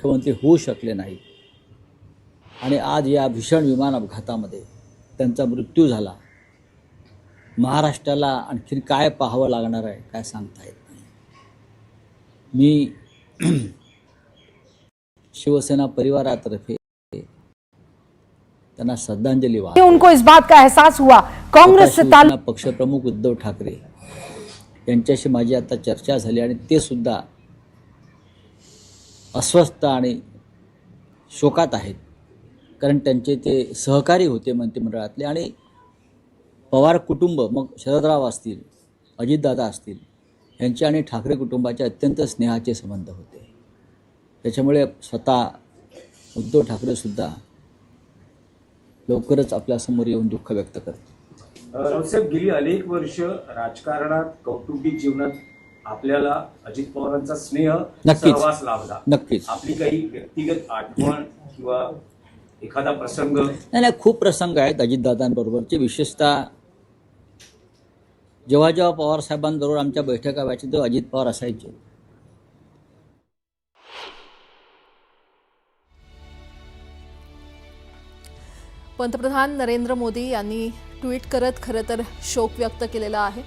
मुख्यमंत्री होऊ शकले नाही आणि आज या भीषण विमान अपघातामध्ये त्यांचा मृत्यू झाला। महाराष्ट्राला आणखीन काय पाहावं लागणार आहे काय सांगता येत नाही। मी शिवसेना परिवारातर्फे त्यांना श्रद्धांजली वाहतो। उनको इस बात का एहसास हुआ कांग्रेस से पक्षप्रमुख उद्धव ठाकरे यांच्याशी माझी आता चर्चा झाली आणि ते सुद्धा अस्वस्थ आणि शोकात आहेत, कारण त्यांचे ते सहकारी होते मंत्रिमंडळातले आणि पवार कुटुंब, मग शरदराव असतील, अजितदादा असतील, यांचे आणि ठाकरे कुटुंबाचे अत्यंत स्नेहाचे संबंध होते। त्याच्यामुळे स्वतः उद्धव ठाकरेसुद्धा लवकरच आपल्यासमोर येऊन दुःख व्यक्त करतील। रावसाहेब, गेली अनेक वर्ष राजकारणात, कौटुंबिक जीवनात आपल्याला अजित पवारांचा स्नेह सहवास लाभला। नक्कीच आपली काही व्यक्तिगत आठवण किंवा एखादा प्रसंग? नाही, खूप प्रसंग आहेत अजितदादांबरोबरचे। विशेषतः जेव्हा जेव्हा पवार साहेबांबरोबर आमच्या बैठका व्हायच्या तेव्हा अजित पवार असायचे। पंतप्रधान नरेंद्र मोदी यांनी ट्विट करत खरं तर शोक व्यक्त केलेला आहे।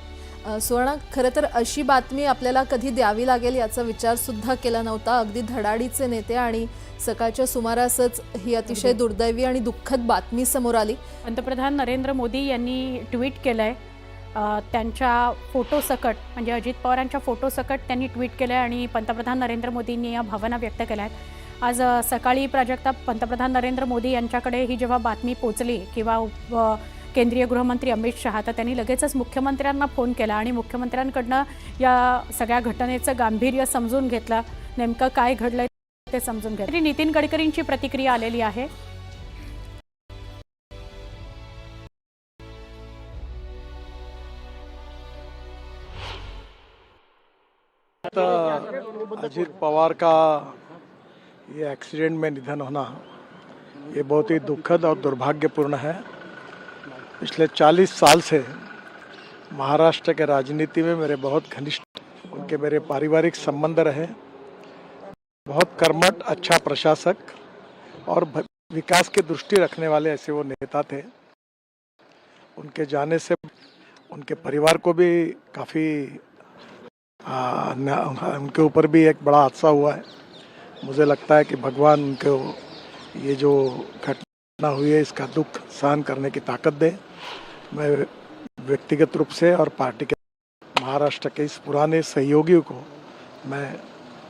सुवर्णा, खरं तर अशी बातमी आपल्याला कधी द्यावी लागेल याचा विचार सुद्धा केला नव्हता। अगदी धडाडीचे नेते आणि सकाळच्या सुमारासच ही अतिशय दुर्दैवी आणि दुःखद बातमी समोर आली। पंतप्रधान नरेंद्र मोदी यांनी ट्विट केलंय, त्यांच्या फोटोसकट म्हणजे अजित पवारांच्या फोटोसकट त्यांनी ट्विट केलंय आणि पंतप्रधान नरेंद्र मोदींनी या भावना व्यक्त केल्या आहेत। आज सकाळी प्राजक्ता पंतप्रधान नरेंद्र मोदी यांच्याकडे ही जेव्हा बातमी पोचली किंवा केंद्रीय गृहमंत्री अमित शहा, तर त्यांनी लगेचच मुख्यमंत्र्यांना फोन केला आणि मुख्यमंत्र्यांकडनं या सगळ्या घटनेचं गांभीर्य समजून घेतलं, नेमकं काय घडलंय ते समजून घेतलं। नितीन गडकरींची प्रतिक्रिया आलेली आहे। अजित पवार का ये एक्सीडेंट में निधन होना ये बहुत ही दुखद और दुर्भाग्यपूर्ण है। पिछले 40 साल से महाराष्ट्र के राजनीति में मेरे बहुत घनिष्ठ उनके मेरे पारिवारिक संबंध रहे। बहुत कर्मठ, अच्छा प्रशासक और विकास की दृष्टि रखने वाले ऐसे वो नेता थे। उनके जाने से उनके परिवार को भी काफ़ी उनके ऊपर भी एक बड़ा हादसा हुआ है। मुझे लगता है कि भगवान उनको ये जो घटना हुई है इसका दुख सहन करने की ताकत दे। मैं व्यक्तिगत रूप से और पार्टी के महाराष्ट्र के इस पुराने सहयोगियों को मैं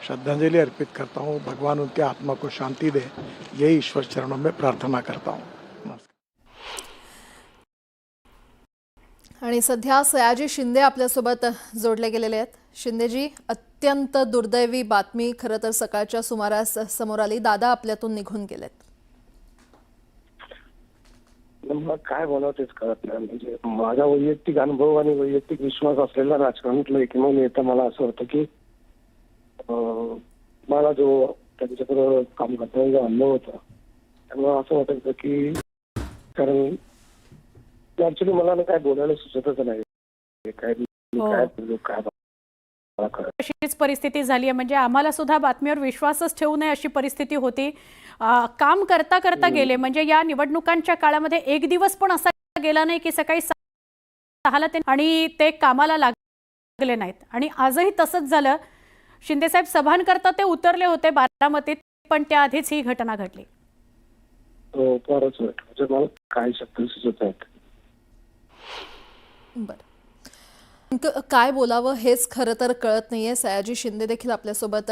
श्रद्धांजलि अर्पित करता हूँ। भगवान उनके आत्मा को शांति दे, यही ईश्वर चरणों में प्रार्थना करता हूँ। आणि सध्या सयाजी शिंदे आपल्यासोबत जोडले गेलेले आहेत। शिंदेजी, अत्यंत दुर्दैवी बातमी खरं तर सकाळच्या सुमारास समोर आली। दादा आपल्यातून निघून गेलेत। मला काय बोलावं तेच कळत नाही। म्हणजे माझा वैयक्तिक अनुभव आणि वैयक्तिक विश्वास असलेला राजकारणातला एकमेव नेता मला असं होतं की मला जो त्यांच्याकडे काम करताना अनुभव होता त्यामुळे असं वाटायचं की, कारण ऍक्च्युली मला काय बोलायला सुचतच नाही काय काय अशीच परिस्थिती झाली आहे। म्हणजे आम्हाला सुद्धा बातमीवर विश्वासच ठेवू नये अशी परिस्थिती होती। काम करता करता गेले, म्हणजे या निवडणुकांच्या काळामध्ये एक दिवस पण असा गेला नाही की सकाळी 6ला आणि ते कामाला लागले नाहीत। आणि आजही तसंच झालं। शिंदे साहेब सभान करता ते उतरले होते बारामतीत, पण त्याआधीच ही घटना घडली। फारच वाईट, म्हणजे मला काय शब्द सुचत आहेत। बरं, काय बोलावं हेच खरं तर कळत नाहीये। सयाजी शिंदे देखील आपल्यासोबत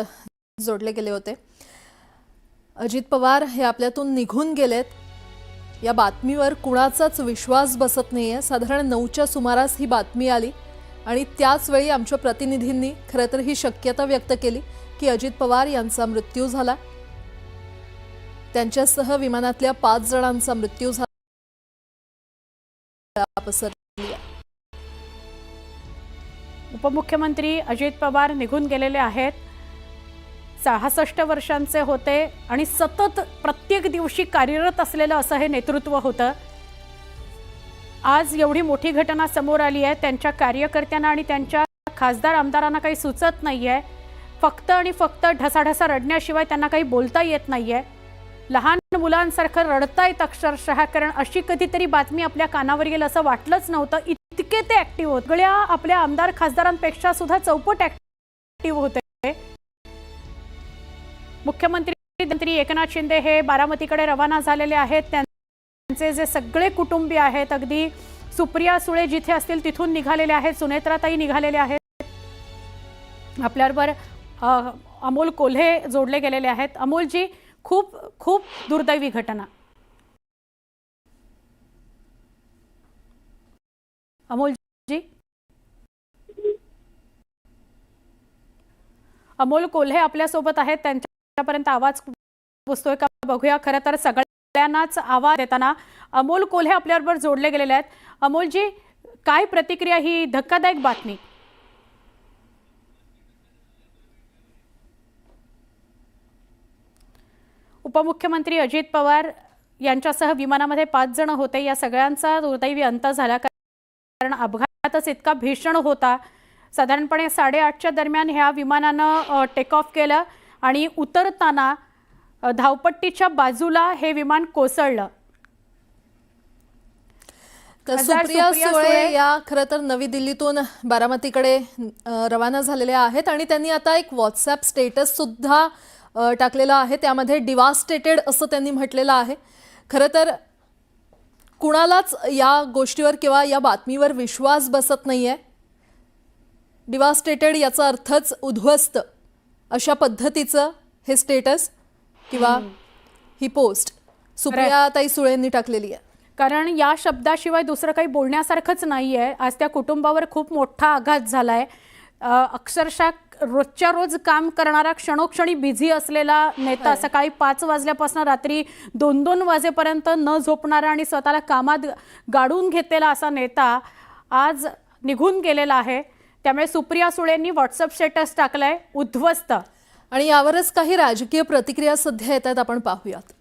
जोडले गेले होते। अजित पवार हे आपल्यातून निघून गेलेत या बातमीवर कुणाचाच विश्वास बसत नाहीये। साधारण 9च्या सुमारास ही बातमी आली आणि त्याच वेळी आमच्या प्रतिनिधींनी खरं तर ही शक्यता व्यक्त केली की अजित पवार यांचा मृत्यू झाला। त्यांच्यासह विमानातल्या 5 जणांचा मृत्यू झाला। उपमुख्यमंत्री अजित पवार निघून गेलेले आहेत। 66 वर्षांचे होते आणि सतत प्रत्येक दिवशी कार्यरत असलेलं असं हे नेतृत्व होतं। आज एवढी मोठी घटना समोर आली आहे। त्यांच्या कार्यकर्त्यांना आणि त्यांच्या खासदार आमदारांना काही सुचत नाहीये। फक्त आणि फक्त ढसाढसा रडण्याशिवाय त्यांना काही बोलता येत नाहीये. लहान मुलांसारखं रडतायत अक्षरशः, कारण अशी कधीतरी बातमी आपल्या कानावर येईल असं वाटलंच नव्हतं. इतके ते ऍक्टिव्ह होत, सगळ्या आपल्या आमदार खासदारांपेक्षा सुद्धा चौपट ऍक्टिव्ह होते. मुख्यमंत्री एकनाथ शिंदे हे बारामतीकडे रवाना झालेले आहेत. त्यांचे जे सगळे कुटुंबीय आहेत, अगदी सुप्रिया सुळे जिथे असतील तिथून निघालेले आहेत, सुनेत्राताई निघालेले आहेत. आपल्याबरोबर अमोल कोल्हे जोडले गेलेले आहेत. अमोलजी, खूप खूप दुर्दैवी घटना. अमोलजी, अमोल कोल्हे आपल्यासोबत आहेत, त्यांच्यापर्यंत आवाज पोहोचतोय का बघूया. खरं तर सगळ्यांनाच आवाज देताना अमोल कोल्हे आपल्याबरोबर जोडले गेलेले आहेत. अमोलजी, काय प्रतिक्रिया, ही धक्कादायक बातमी? उपमुख्यमंत्री अजित पवार यांच्यासह विमानामध्ये 5 जण होते. या सगळ्यांचा दुर्दैवी अंत झाला, कारण अपघातच इतका भीषण होता. साधारणपणे 8:30च्या दरम्यान ह्या विमानानं टेक ऑफ केलं आणि उतरताना धावपट्टीच्या बाजूला हे विमान कोसळलं. तर सुप्रिया सुळे या खरं तर नवी दिल्लीतून बारामतीकडे रवाना झालेल्या आहेत आणि त्यांनी आता एक व्हॉट्सॲप स्टेटस सुद्धा टाकलेला आहे. त्यामध्ये डिवास्टेटेड असं त्यांनी म्हटलेलं आहे. खरं तर कुणालाच या गोष्टीवर किंवा या बातमीवर विश्वास बसत नाहीये. डिवास्टेटेड याचा अर्थच उद्ध्वस्त, अशा पद्धतीचं हे स्टेटस किंवा ही पोस्ट सुप्रियाताई सुळेंनी टाकलेली आहे. कारण या शब्दाशिवाय दुसरं काही बोलण्यासारखंच नाही आहे. आज त्या कुटुंबावर खूप मोठा आघात झाला आहे. अक्षरशः रोजच्या रोज काम करणारा, क्षणोक्षणी बिझी असलेला नेता, सकाळी 5 वाजल्यापासून रात्री 2-2 वाजेपर्यंत न झोपणारा आणि स्वतःला कामात गाडून घेतलेला असा नेता आज निघून गेलेला आहे. त्यामुळे सुप्रिया सुळेंनी व्हॉट्सअप स्टेटस टाकलाय, उद्ध्वस्त. आणि यावरच काही राजकीय प्रतिक्रिया सध्या येत आहेत, आपण पाहूयात.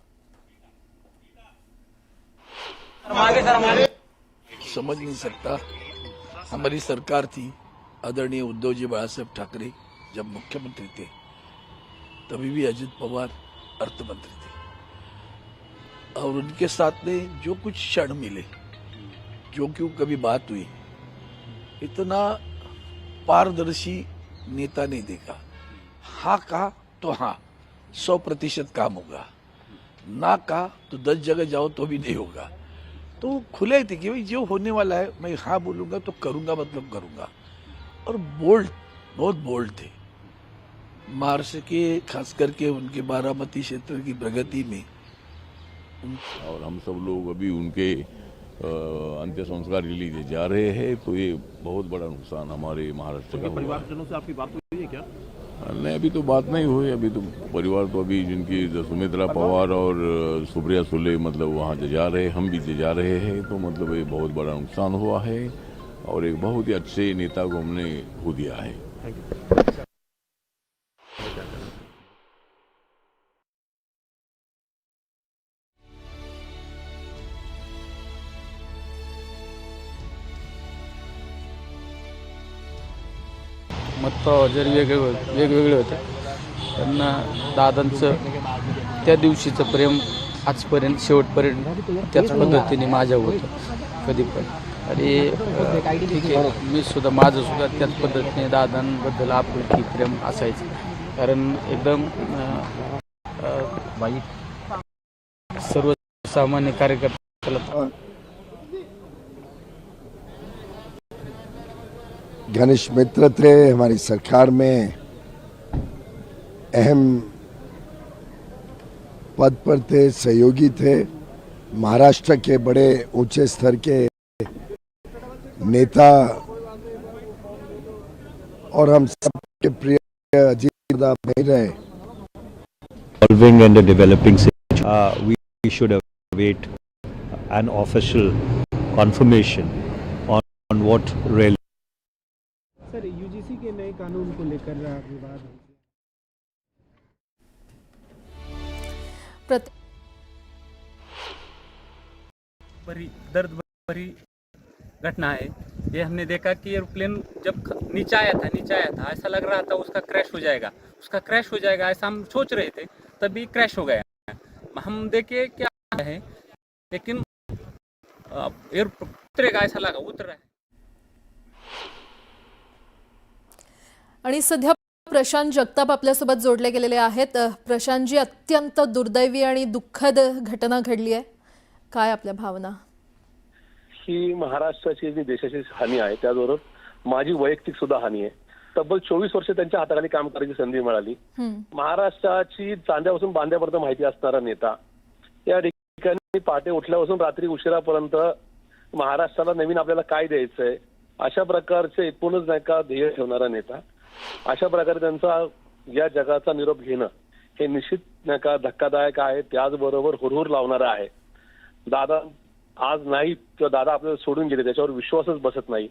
समझ नहीं सकता, हमारी सरकार थी, आदरणीय उद्धव जी बाळासाहेब ठाकरे जब मुख्यमंत्री थे, तभी भी अजित पवार अर्थमंत्री थे, और उनके साथ में जो कुछ क्षण मिले, जो क्यों कभी बात हुई, इतना पारदर्शी नेता नहीं देखा. हाँ कहा तो हाँ 100% काम होगा, ना कहा तो 10 जगह जाओ तो भी नहीं होगा. तो खुले थे कि भाई जो होने वाला है मैं हाँ बोलूँगा तो करूँगा, मतलब करूँगा. और बोल्ड, बहुत बोल्ड थे. महाराष्ट्र के खास करके उनके बारामती क्षेत्र की प्रगति में. और हम सब लोग अभी उनके अंत्य संस्कार के लिए जा रहे हैं, तो ये बहुत बड़ा नुकसान हमारे महाराष्ट्र का. परिवारजनों से आपकी बात हुई है क्या? नहीं, अभी तो बात नहीं हुई. अभी तो परिवार तो अभी जिनकी सुमित्रा पवार और सुप्रिया सुले मतलब वहाँ जा रहे हैं, हम भी जा रहे हैं, तो मतलब ये बहुत बड़ा नुकसान हुआ है और एक बहुत ही अच्छे नेता को हमने खो दिया है. मतप्रवाह जर वेगवेगळे होते, त्यांना दादांचं त्या दिवशीचं प्रेम आजपर्यंत शेवटपर्यंत त्याच पद्धतीने माझ्यावर होतं कधी पण. आणि ठीक आहे, मी सुद्धा माझं सुद्धा त्याच पद्धतीने दादांबद्दल आपुलकी प्रेम असायचं. कारण एकदम सर्वसामान्य कार्यकर्त्याला गणेश मित्र थे, हमारी सरकार में अहम पद पर थे, सहयोगी थे, महाराष्ट्र के बड़े ऊंचे स्तर के नेता और हम सबके प्रिय अजीत भाई रहे. Evolving and a developing situation, we should await an official confirmation on what really. Sir, UGC के नए कानून को लेकर विवाद भरी दर्द भरी घटना है ये. हमने देखा कि एयरप्लेन जब नीचे आया था ऐसा लग रहा था उसका क्रैश हो जाएगा. उसका क्रैश हो जाएगा ऐसा हम सोच रहे थे, तभी क्रैश हो गया। हम देखे क्या है, लेकिन एयर उतरेगा ऐसा लगा, उतर रहा है। आणि सध्या प्रशांत जगताप आपल्यासोबत जोडले गेलेले आहेत। प्रशांतजी, अत्यंत दुर्दैवी आणि दुःखद घटना घडली आहे, काय आपल्या भावना? ही महाराष्ट्राची आणि देशाची हानी आहे, त्याचबरोबर माझी वैयक्तिक सुद्धा हानी आहे। तब्बल 24 वर्ष त्यांच्या हाताखाली काम करायची संधी मिळाली। महाराष्ट्राची चांद्यापासून बांध्यापर्यंत माहिती असणारा नेता, या ठिकाणी पहाटे उठल्यापासून रात्री उशिरापर्यंत महाराष्ट्राला नवीन आपल्याला काय द्यायचंय अशा प्रकारचे एकूणच नाही का ध्येय ठेवणारा नेता, अशा प्रकारे त्यांचा या जगाचा निरोप घेणं हे निश्चित नाही का धक्कादायक आहे, त्याचबरोबर हुरहुर लावणारं आहे। दादा आज नाही किंवा दादा आपल्याला सोडून गेले त्याच्यावर विश्वासच बसत नाही,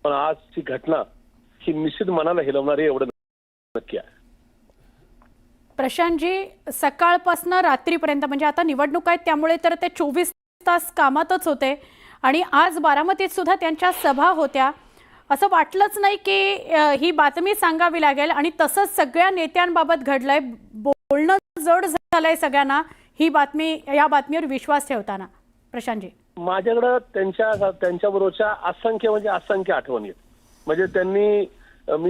पण आजची घटना ही निश्चित मनाला हिलवणारी एवढं नक्की आहे। प्रशांतजी, सकाळपासून रात्रीपर्यंत म्हणजे आता निवडणूक आहेत त्यामुळे तर ते 24 तास कामातच होते आणि आज बारामतीत सुद्धा त्यांच्या सभा होत्या। असं वाटलंच नाही की ही बातमी सांगावी लागेल आणि तसंच सगळ्या नेत्यांबाबत घडलंय, बोलणं जड झालंय सगळ्यांना ही बातमी, या बातमीवर विश्वास ठेवताना। प्रशांतजी, माझ्याकडे त्यांच्याबरोबरच्या असंख्य आठवणी आहेत। म्हणजे त्यांनी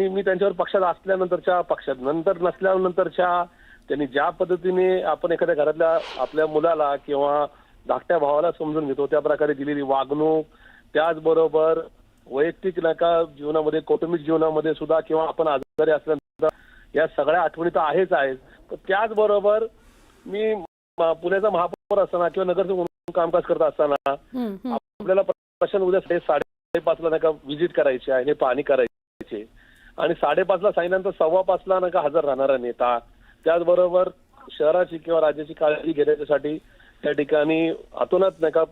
मी त्यांच्यावर पक्षात असल्यानंतरच्या, पक्षात नंतर नसल्यानंतरच्या, त्यांनी ज्या पद्धतीने आपण एखाद्या घरातल्या आपल्या मुलाला किंवा धाकट्या भावाला समजून घेतो त्या प्रकारे दिलेली वागणूक, त्याचबरोबर वैयक्तिक नका जीवनामध्ये, कौटुंबिक जीवनामध्ये सुद्धा किंवा आपण आजारी असल्यानंतर या सगळ्या आठवणी तर आहेच आहेत। त्याचबरोबर मी पुण्याचा महापौर असताना किंवा नगरसेवक म्हणून कामकाज करत असताना आपल्याला प्रशांत उद्या 5:30 नका व्हिजिट करायची आहे, पाहणी करायची आणि 5:30 सांगितल्यानंतर 5:15 नका हजर राहणारा नेता, त्याचबरोबर शहराची किंवा राज्याची काळजी घेण्यासाठी त्या ठिकाणी अतोनात नका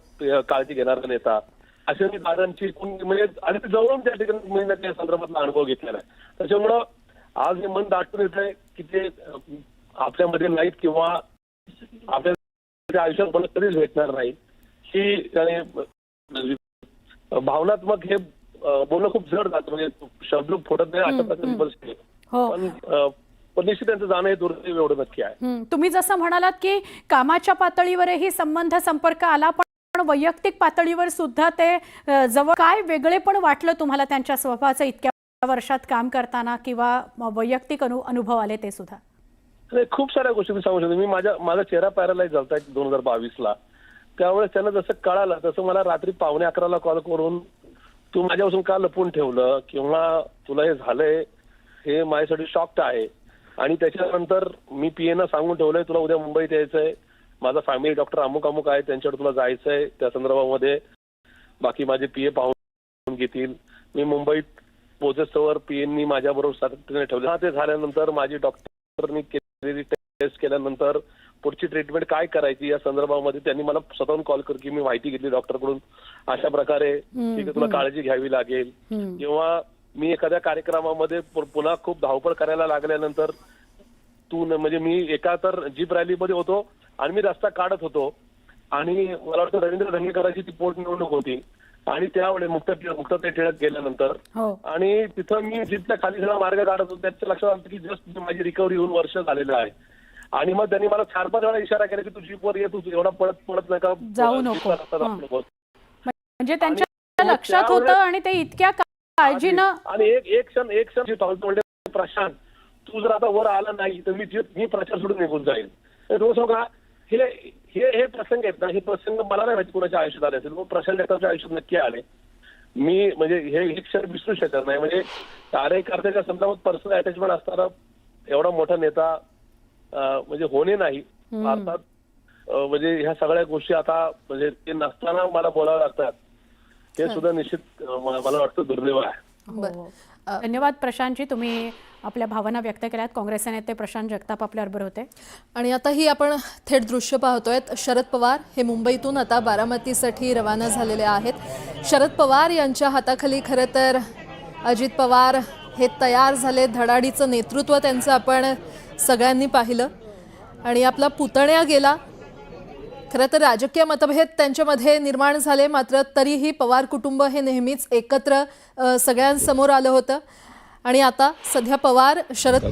काळजी घेणारा नेता, अशा मी दादांची म्हणजे आणि ते जवळून त्या ठिकाणी मी त्या संदर्भातला अनुभव घेतलेला आहे। त्याच्यामुळं आज हे मन दाटून येत आहे की ते आपल्यामध्ये नाहीत किंवा आपल्या आयुष्यात मला कधीच भेटणार नाही, ही त्याने भावनात्मक हे बोलणं खूप जड जातं, म्हणजे शब्द फुटत नाही अशा प्रकारची परिस्थिती। पण निश्चित त्यांचं जाणं हे दुर्दैव एवढं नक्की आहे। तुम्ही जसं म्हणालात की कामाच्या पातळीवरही संबंध संपर्क आला, पण वैयक्तिक पातळीवर सुद्धा ते जवळ, काय वेगळे पण वाटलं तुम्हाला त्यांच्या स्वभावाचं इतक्या वर्षात काम करताना किंवा वैयक्तिक अनुभव आले ते सुद्धा? खूप साऱ्या गोष्टी मी सांगू शकतो। मी माझा चेहरा पॅरालाइज झाला 2022ला, त्यावेळेस त्यांना जसं कळालं तसं मला रात्री 11:15 कॉल करून तू माझ्यापासून का लपवून ठेवलं किंवा तुला हे झालंय हे माझ्यासाठी शॉक्ड आहे। आणि त्याच्यानंतर मी पीएना सांगून ठेवलंय तुला उद्या मुंबईत यायचंय, माझा फॅमिली डॉक्टर अमुक अमुक आहे त्यांच्याकडे तुला जायचंय, त्या संदर्भामध्ये बाकी माझे पीए पाहून घेतील। मी मुंबईत पोहोचस्तवर पीएननी माझ्याबरोबर सातत्याने ठेवलं। ते झाल्यानंतर माझी डॉक्टरनी केलेली टेस्ट केल्यानंतर पुढची ट्रीटमेंट काय करायची या संदर्भामध्ये त्यांनी मला स्वतःहून कॉल कर की मी माहिती घेतली डॉक्टरकडून, अशा प्रकारे ठीक आहे तुला काळजी घ्यावी लागेल। किंवा मी एखाद्या कार्यक्रमामध्ये पुन्हा खूप धावपळ करायला लागल्यानंतर तू म्हणजे मी एका तर जीप रॅलीमध्ये होतो आणि मी रस्ता काढत होतो आणि मला वाटतं रवींद्र धंगेकरांची ती पोटनिवडणूक होती आणि त्यावेळेस मुक्ताताई टिळक गेल्यानंतर आणि तिथं मी जीपच्या खाली सगळा मार्ग काढत होतो, त्याच्या लक्षात आलं की जस्ट माझी रिकव्हरी होऊन वर्ष झालेलं आहे। आणि मग त्यांनी मला 4-5 वेळा इशारा केला की तू जीपवर ये, तू एवढा पळत नका जाऊ नको, म्हणजे त्यांच्या लक्षात होतं आणि ते इतक्या काळजीनं। आणि एक क्षण म्हणजे प्रशांत तू जर आता वर आला नाही तर मी प्रचार सोडून निघून जाईल। रोज हो का हे प्रसंग आहेत ना, हे प्रसंग मला नाही माहिती कोणाच्या आयुष्यात आले असेल, प्रशांत जगतापच्या आयुष्यात नक्की आले। मी म्हणजे हे क्षण विसरू शकत नाही। म्हणजे कार्यकर्त्याच्या संदर्भात पर्सनल अटॅचमेंट असणारा एवढा मोठा नेता म्हणजे होणे नाही अर्थात, म्हणजे ह्या सगळ्या गोष्टी आता म्हणजे ते नसताना मला बोलावं लागतात, हे सुद्धा निश्चित मला वाटतं दुर्दैव आहे। धन्यवाद प्रशांतजी, तुम्ही आपल्या भावना व्यक्त केल्यात। काँग्रेसचे नेते प्रशांत जगताप आपल्याबरोबर होते। आणि आता ही आपण थेट दृश्य पाहतोय, शरद पवार हे मुंबईतून आता बारामतीसाठी रवाना झालेले आहेत। शरद पवार यांच्या हाताखाली खरं तर अजित पवार हे तयार झाले, धडाडीचं नेतृत्व त्यांचं आपण सगळ्यांनी पाहिलं आणि आपला पुतण्या गेला। खरं तर राजकीय मतभेद त्यांच्यामध्ये निर्माण झाले, मात्र तरीही पवार कुटुंब हे नेहमीच एकत्र सगळ्यांसमोर आलं होतं। आणि आता सध्या पवार शरद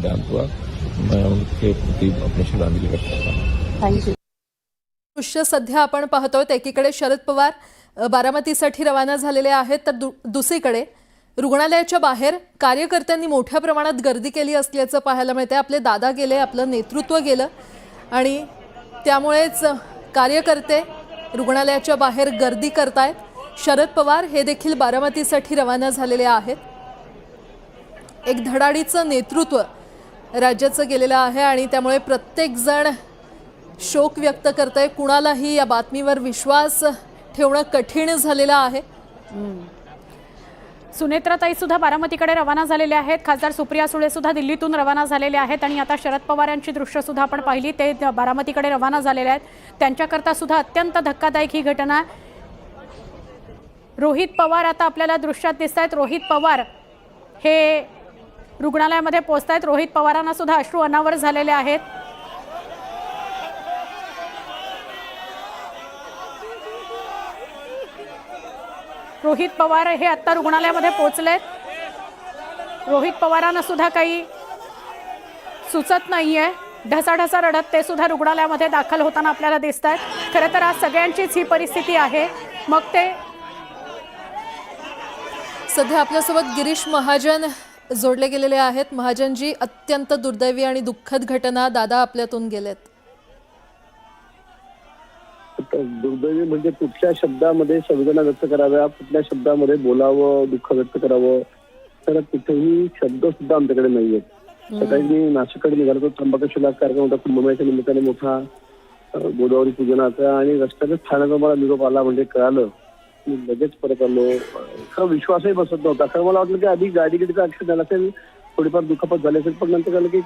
हे ती अपनी श्रद्धांजली व्यक्त करता. थँक्यू. दृश्य सध्या आपण पाहतोय. एकीकडे शरद पवार बारामतीसाठी रवाना झालेले आहेत, तर दुसरीकडे रुग्णालयाच्या बाहेर कार्यकर्त्यांनी मोठ्या प्रमाणात गर्दी केली असल्याचं पाहायला मिळते. आपले दादा गेले, आपलं नेतृत्व गेलं आणि त्यामुळेच कार्यकर्ते रुग्णालयाच्या बाहेर गर्दी करतायत. शरद पवार हे देखील बारामतीसाठी रवाना झालेले आहेत. एक धडाडीचं नेतृत्व राज्याचं गेलेलं आहे आणि त्यामुळे प्रत्येकजण शोक व्यक्त करतंय. कुणालाही या बातमीवर विश्वास ठेवणं कठीण झालेलं आहे. सुनेत्राताई सुद्धा बारामतीकडे रवाना झालेले आहेत. खासदार सुप्रिया सुळे सुद्धा दिल्लीतून रवाना झालेले आहेत आणि आता शरद पवार यांची दृश्य सुद्धा आपण पाहिली, ते बारामतीकडे रवाना झालेले आहेत. त्यांच्याकरता सुद्धा अत्यंत धक्कादायक ही घटना. रोहित पवार आता आपल्याला दृश्यात दिसत आहेत. रोहित पवार हे रुग्णालयामध्ये पोहोचत आहेत. रोहित पवारांना सुद्धा अश्रू अनावर झालेले आहेत. रोहित पवार हे आता रुग्णालयामध्ये पोहोचलेत. रोहित पवारांना सुद्धा काही सुचत नाहीये. ढसाढसा रडत ते सुद्धा रुग्णालयामध्ये दाखल होताना आपल्याला दिसत आहेत. खरं तर आज सगळ्यांचीच ही परिस्थिती आहे. मग ते सध्या आपल्यासोबत गिरीश महाजन जोडले गेलेले आहेत. महाजनजी, अत्यंत दुर्दैवी आणि दुःखद घटना, दादा आपल्यातून गेलेत. दुर्दैवी म्हणजे कुठल्या शब्दामध्ये संवेदना व्यक्त कराव्या, कुठल्या शब्दामध्ये बोलावं, दुःख व्यक्त करावं, तर कुठेही शब्द सुद्धा आमच्याकडे नाहीयेत. सकाळी मी नाशिककडे निघालो, त्र्यंबकेश्वरला कार्यक्रम होता कुंभमेळ्याच्या निमित्ताने मोठा गोदावरी पूजनाचा, आणि रस्त्यातच ठाण्याचा मला निरोप आला म्हणजे कळालं. मी लगेच परत आलो. खरं विश्वासही बसत नव्हता. खरं मला वाटलं की आधी गाडीचा ऍक्सिडेंट झाला असेल, थोडीफार दुखापत झाली असेल, पण नंतर कळलं की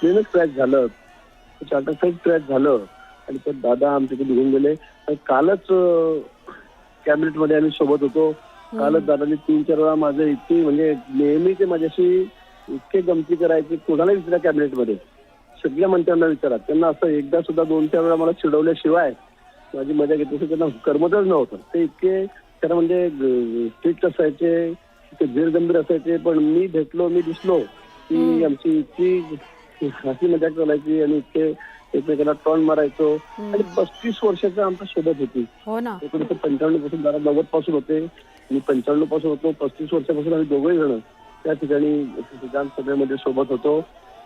प्लेनच क्रॅश झालं, चार्टरसाईड क्रॅश झालं आणि तर दादा आमच्याकडे निघून गेले. कालच कॅबिनेटमध्ये आम्ही सोबत होतो. कालच दादांनी 3-4 वेळा माझं इतकी म्हणजे नेहमी ते माझ्याशी इतके गमती करायचे. कोणाला विचारा कॅबिनेटमध्ये, सगळ्या मंत्र्यांना विचारा, त्यांना असं एकदा सुद्धा 2-4 वेळा मला चिडवल्याशिवाय माझी मजा घेतली त्यांना करमतच नव्हतं. ते इतके त्याला म्हणजे स्ट्रिक्ट असायचे, ते धीरगंभीर असायचे. पण मी भेटलो, मी दिसलो की आमची इतकी हसी मजाक चालायची आणि इतके एकमेकांना टॉन मारायचो. आणि 35 वर्षाचा आमचा सोबत होती. 1995 पासून 90 पासून होते, मी 95 पासून होतो. 35 वर्षापासून आम्ही दोघंही जण त्या ठिकाणी विधानसभेमध्ये सोबत होतो.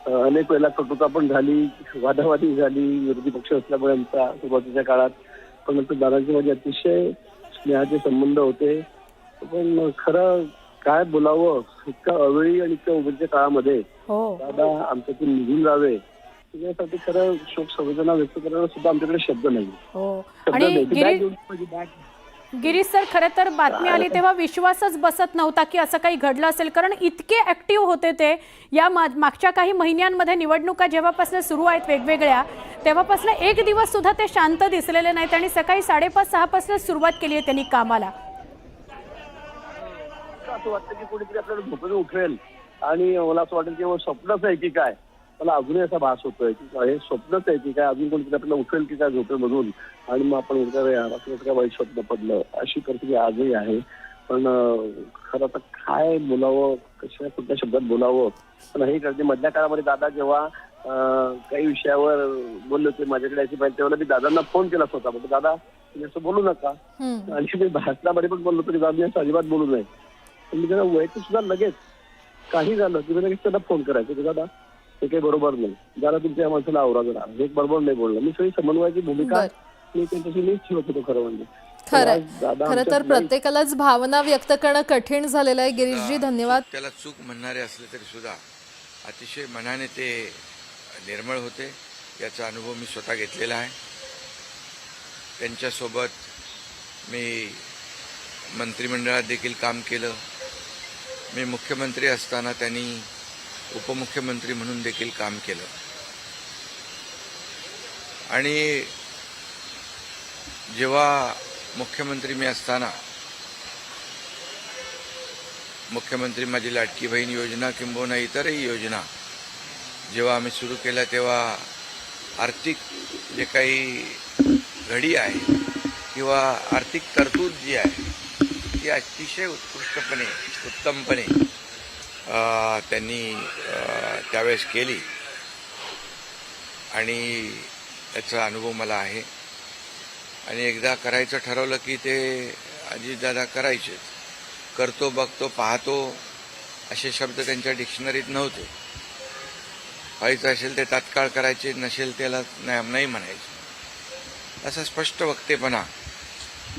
अनेक वेळेला कटुता पण झाली, वादावादी झाली विरोधी पक्ष असल्यामुळे आमच्या सुरुवातीच्या काळात. पण नंतर दादांचे माझे अतिशय स्नेहाचे संबंध होते. पण खरं काय बोलावं, इतक्या अवेळी आणि इतक्या उभीच्या काळामध्ये दादा आमच्यातून निघून जावे, त्याच्यासाठी खरं शोक संवेदना व्यक्त करायला सुद्धा आमच्याकडे शब्द नाही. गिरीश सर, खरं तर बातमी आली तेव्हा विश्वासच बसत नव्हता की असं काही घडलं असेल, कारण इतके ऍक्टिव्ह होते ते. या मागच्या काही महिन्यांमध्ये निवडणुका जेव्हापासून सुरू आहेत वेगवेगळ्या, तेव्हापासून एक दिवस सुद्धा ते शांत दिसलेले नाहीत आणि सकाळी 5:30-6 पासून सुरुवात केली आहे त्यांनी कामाला. असं वाटतं की कोणीतरी आपल्याला झोपेतून उठवेल आणि मला असं वाटेल की स्वप्नच आहे की काय. मला अजूनही असा भास होतोय की हे स्वप्नच आहे की काय, अजून कोणीतरी आपल्याला उठवेल की काय झोपेमधून आणि मग आपण काय वाईट स्वप्न पडलं, अशी परिस्थिती आजही आहे. पण खरं आता काय बोलावं, कशा कुठल्या शब्दात बोलावं, पण हे कळते. मधल्या काळामध्ये दादा जेव्हा काही विषयावर बोलले होते माझ्याकडे अशी पाहिजे, तेव्हा मी दादांना फोन केला स्वतः, म्हणजे दादा तुम्ही असं बोलू नका. आणि मी भाषणामध्ये पण बोललो तरी दादा असं अजिबात बोलू नये. पण मी त्यांना वैयक्तिक सुद्धा लगेच काही झालं की लगेच त्यांना फोन करायचं की दादा हे काही बरोबर नाही, जरा तुमच्या माणसाला आवरा जरा, हे बरोबर नाही बोललं. मी सगळी समन्वयाची भूमिका मी त्यांच्याशी मीच ठेवत होतो खरं म्हणजे. खरं तर प्रत्येकालाच भावना व्यक्त करणं कठीण झालेलं आहे. गिरीशजी धन्यवाद. त्याला चूक म्हणणारे असले तरी सुद्धा अतिशय मनाने ते निर्मळ होते, याचा अनुभव मी स्वतः घेतलेला आहे. त्यांच्यासोबत मी मंत्रिमंडळात देखील काम केलं. मी मुख्यमंत्री असताना त्यांनी उपमुख्यमंत्री म्हणून देखील काम केलं. आणि जेव्हा मुख्यमंत्री मी असताना मुख्यमंत्री माझी लाडकी बहीण योजना किंबहुना इतरही योजना जेव्हा आम्ही सुरू केल्या, तेव्हा आर्थिक जे काही घडी आहे किंवा आर्थिक तरतूद जी आहे ती अतिशय उत्तमपणे त्यांनी त्यावेळेस केली. आणि याचा अनुभव मला आहे. आणि एकदा करायचं ठरवलं की ते अजितदादा करायचेच. करतो, बघतो, पाहतो असे शब्द त्यांच्या डिक्शनरीत नव्हते. व्हायचं असेल ते तात्काळ करायचे, नसेल त्याला नाही म्हणायचे. असा स्पष्ट वक्तेपणा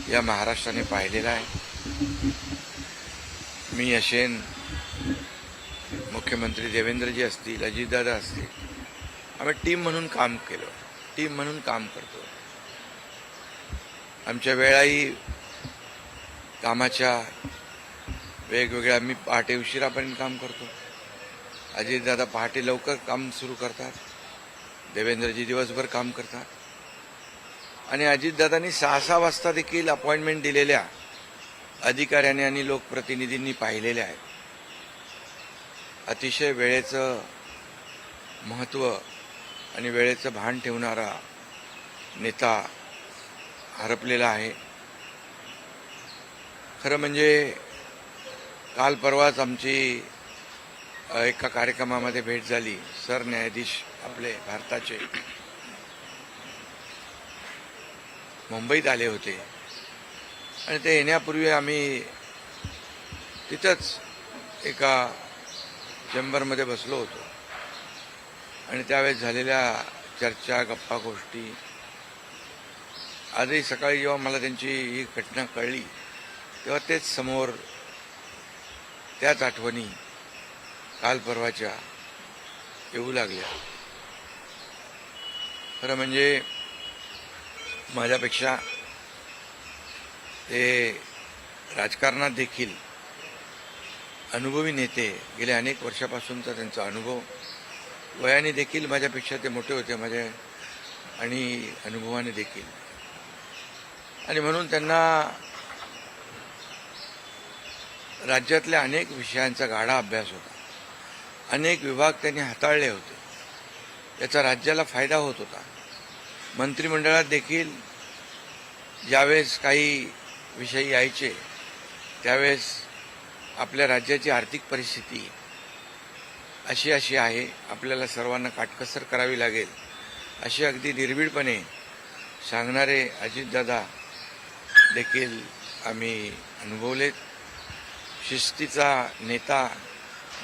या महाराष्ट्राने पाहिलेला आहे. मी असेन, मुख्यमंत्री देवेंद्रजी असतील, अजितदादा असतील, आम्ही टीम म्हणून काम केलं, टीम म्हणून काम करतो. आमच्या वेळाही कामाच्या वेगवेगळ्या, मी पहाटे उशिरापर्यंत काम करतो, अजितदादा पहाटे लवकर काम सुरू करतात, देवेंद्रजी दिवसभर काम करतात. आणि अजितदादांनी 6-6 वाजता देखील अपॉइंटमेंट दिलेल्या अधिकाऱ्यांनी आणि लोकप्रतिनिधींनी पाहिलेल्या आहेत. अतिशय वेळेचं महत्त्व आणि वेळेचं भान ठेवणारा नेता हरपलेला आहे. खरं म्हणजे काल परवाच आमची एका कार्यक्रमामध्ये भेट झाली. सरन्यायाधीश आपले भारताचे मुंबईत आले होते आणि ते येण्यापूर्वी आम्ही तिथंच एका चेंबरमध्ये बसलो होतो आणि त्यावेळेस झालेल्या चर्चा, गप्पा गोष्टी, आजही सकाळी जेव्हा मला त्यांची ही घटना कळली तेव्हा तेच समोर त्याच आठवणी काल परवाच्या येऊ लागल्या. खरं म्हणजे माझ्यापेक्षा ते राजकारणात देखील अनुभवी नेते, गेल्या अनेक वर्षापासूनचा त्यांचा अनुभव, वयाने देखील माझ्यापेक्षा ते मोठे होते माझ्या आणि अनुभवाने देखील. आणि म्हणून त्यांना राज्यातल्या अनेक विषयांचा गाढा अभ्यास होता. अनेक विभाग त्यांनी हाताळले होते. याचा राज्याला फायदा होत होता. मंत्रिमंडळात देखील ज्यावेळेस काही विषय यायचे त्यावेळेस आपल्या राज्याची आर्थिक परिस्थिती अशी आहे, आपल्याला सर्वांना काटकसर करावी लागेल, असे अगदी निर्भीडपणे सांगणारे अजितदादा देखील आम्ही अनुभवलेत. शिस्तीचा नेता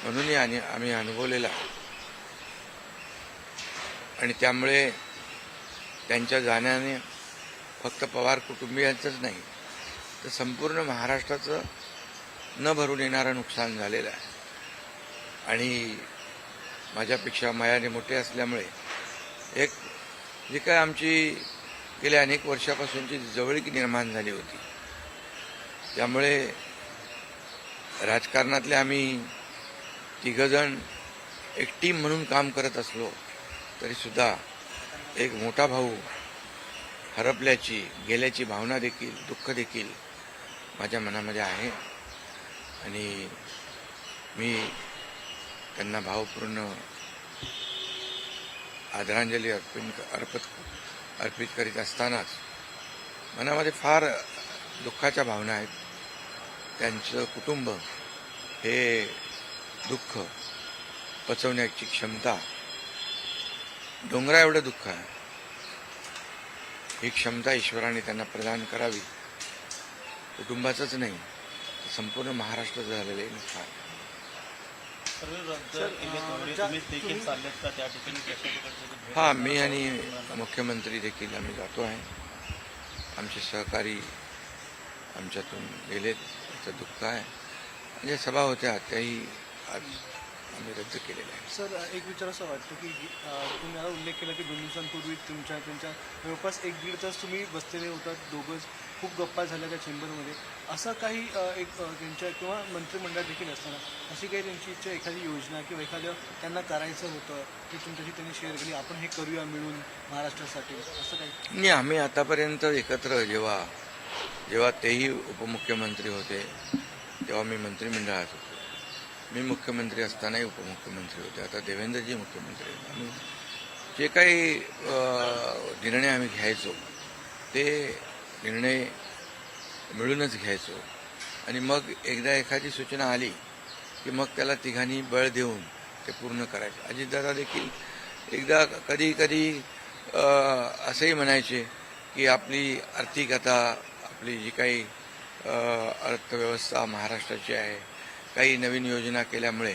म्हणूनही आम्ही अनुभवलेला. आणि त्यामुळे त्यांच्या जाण्याने फक्त पवार कुटुंबियांचंच नाही तर संपूर्ण महाराष्ट्राचं न भरून येणारं नुकसान झालेलं आहे. आणि माझ्यापेक्षा वयाने मोठे असल्यामुळे एक जी काय आमची गेल्या अनेक वर्षापासूनची जवळीक निर्माण झाली होती, त्यामुळे राजकारणातले आम्ही तिघजण एक टीम म्हणून काम करत असलो तरीसुद्धा एक मोठा भाऊ हरपल्याची, गेल्याची भावना देखील, दुःख देखील माझ्या मनामध्ये आहे. आणि मी त्यांना भावपूर्ण आदरांजली अर्पित करीत असतानाच मनामध्ये फार दुःखाच्या भावना आहेत. त्यांचं कुटुंब हे दुःख पचवण्याची क्षमता, डोंगरा एवढं दुःख आहे, ही क्षमता ईश्वराने त्यांना प्रदान करावी. कुटुंबाचंच नाही, संपूर्ण महाराष्ट्राचं झालेलं आहे नुकसान. हा, मी आणि मुख्यमंत्री देखील आम्ही जातो आहे. आमचे सहकारी आमच्यातून गेलेत, त्याचं दुःख आहे. म्हणजे सभा होत्या त्याही आज आम्ही रद्द केलेलं आहे. सर, एक विचार असं वाटतं की तुम्ही याला उल्लेख केला की 2 दिवसांपूर्वी त्यांच्या जवळपास 1-1.5 तास तुम्ही बसलेले होतात दोघंच, खूप गप्पा झाल्या त्या चेंबरमध्ये. असं काही एक त्यांच्या किंवा मंत्रिमंडळात देखील असताना अशी काही त्यांची इच्छा, एखादी योजना किंवा एखादं त्यांना करायचं होतं ते तुमच्याशी त्यांनी शेअर केली, आपण हे करूया मिळून महाराष्ट्रासाठी, असं काही? नाही, आम्ही आतापर्यंत एकत्र जेव्हा तेही उपमुख्यमंत्री होते तेव्हा मी मंत्रिमंडळात होतो. मी मुख्यमंत्री असतानाही उपमुख्यमंत्री होते. आता देवेंद्रजी मुख्यमंत्री होते. आम्ही जे काही निर्णय आम्ही घ्यायचो ते निर्णय मिळूनच घ्यायचो. आणि मग एकदा एखादी सूचना आली की मग त्याला तिघांनी बळ देऊन ते पूर्ण करायचं. अजितदादा देखील एकदा कधी कधी असंही म्हणायचे की आपली आर्थिक आता आपली जी काही अर्थव्यवस्था महाराष्ट्राची आहे, काही नवीन योजना केल्यामुळे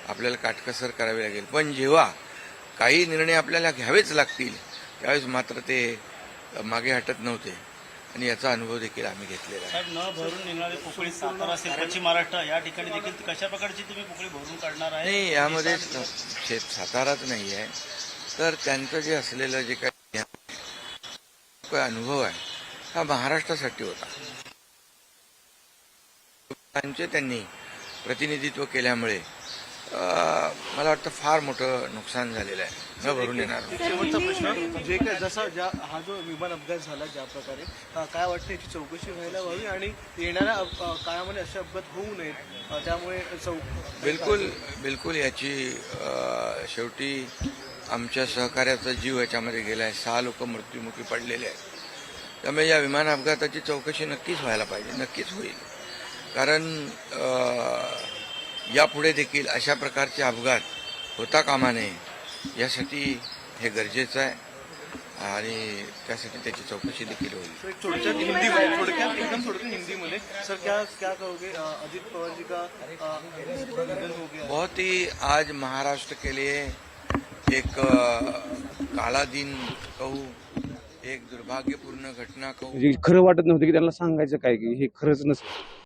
आपल्याला काटकसर करावी लागेल, पण जेव्हा काही निर्णय आपल्याला घ्यावेच लागतील त्यावेळेस मात्र ते मागे हटत नव्हते आणि याचा अनुभव देखील आम्ही घेतलेला आहे. न भरून निघणारे पोकळी सातारा असेल, पश्चिम महाराष्ट्र या ठिकाणी देखील कशा प्रकारची तुम्ही पोकळी भरून काढणार आहे? नाही, यामध्ये साताराच नाही आहे, तर त्यांचं जे असलेलं जे काही अनुभव आहे हा महाराष्ट्रासाठी होता. त्यांनी प्रतिनिधित्व केल्यामुळे मला वाटतं फार मोठं नुकसान झालेलं आहे, न भरून येणार. शेवटचा प्रश्न, जे काय जसा हा जो विमान अपघात झाला ज्या प्रकारे, काय वाटतं याची चौकशी व्हायला हवी आणि येणाऱ्या काळामध्ये असे अपघात होऊ नयेत, त्यामुळे बिलकुल याची शेवटी आमच्या सहकार्याचा जीव याच्यामध्ये गेला आहे. 6 लोक मृत्युमुखी पडलेले आहेत. त्यामुळे या विमान अपघाताची चौकशी नक्कीच व्हायला पाहिजे, नक्कीच होईल. कारण यापुढे देखील अशा प्रकारचे अपघात होता कामा नये, यासाठी हे गरजेचं आहे आणि त्यासाठी त्याची चौकशी देखील होईल. थोडक्यात हिंदीमध्ये सर क्या कहोगे, अजित पवार जी का निधन हो गया? बहुत ही आज महाराष्ट्र के लिए एक काला दिन कहू, एक दुर्भाग्यपूर्ण घटना कहू. खरं वाटत नव्हतं की त्यांना सांगायचं काय की हे खरंच नसतं.